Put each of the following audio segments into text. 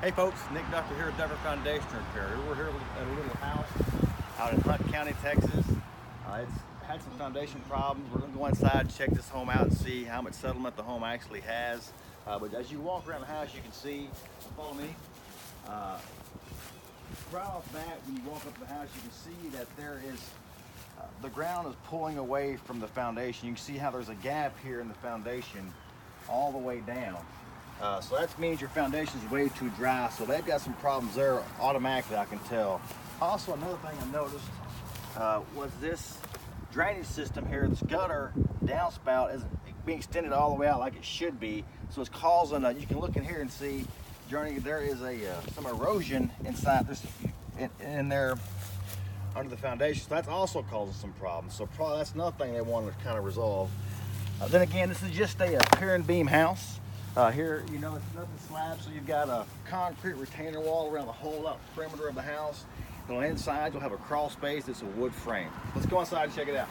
Hey folks, Nick Ducker here at Ducker Foundation Repair. We're here at a little house out in Hunt County, Texas. It's had some foundation problems. We're going to go inside and check this home out and see how much settlement the home actually has. But as you walk around the house, you can see, follow me, right off the bat when you walk up to the house, you can see that there is, the ground is pulling away from the foundation. You can see how there's a gap here in the foundation all the way down. So that means your foundation is way too dry. So they've got some problems there automatically, I can tell. Also, another thing I noticed was this drainage system here, this gutter downspout isn't being extended all the way out like it should be. So it's causing, you can look in here and see, Journey, there is some erosion inside this, in there under the foundation. So that's also causing some problems. So probably that's another thing they want to kind of resolve. Then again, this is just a pier and beam house. Here, you know, it's nothing slab, so you've got a concrete retainer wall around the whole perimeter of the house. And on the inside, you'll have a crawl space. It's a wood frame. Let's go inside and check it out.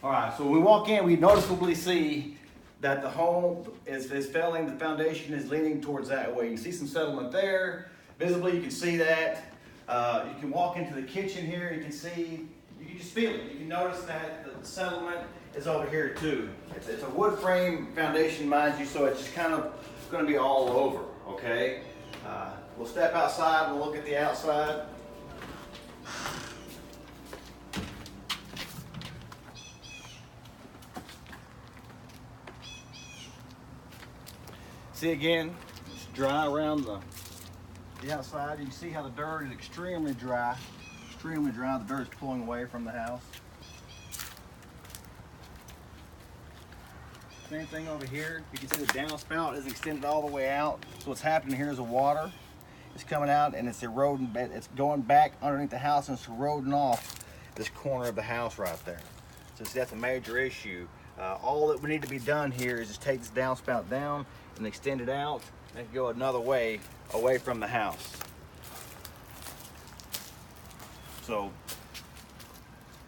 All right, so when we walk in, we noticeably see that the home is failing, the foundation is leaning towards that way. You can see some settlement there. Visibly, you can see that. You can walk into the kitchen here, you can just feel it. You can notice that the settlement is over here too. It's a wood frame foundation, mind you, so it's just kind of gonna be all over, okay? We'll step outside, we'll look at the outside. See again, it's dry around the outside. You can see how the dirt is extremely dry. Extremely dry. The dirt is pulling away from the house. Same thing over here. You can see the downspout is extended all the way out. So what's happening here is the water is coming out and it's eroding. It's going back underneath the house and it's eroding off this corner of the house right there. So see, that's a major issue. All that would need to be done here is just take this downspout down and extend it out and go another way away from the house. So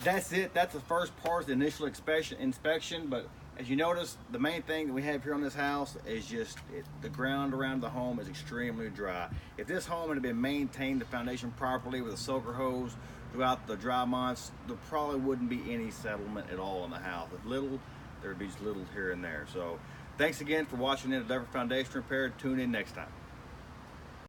that's it. That's the first part, the initial inspection. But as you notice, the main thing that we have here on this house is just the ground around the home is extremely dry. If this home had been maintained, the foundation properly with a soaker hose throughout the dry months, there probably wouldn't be any settlement at all in the house. If little, there'd be just little here and there. So thanks again for watching the Ducker Foundation Repair. Tune in next time.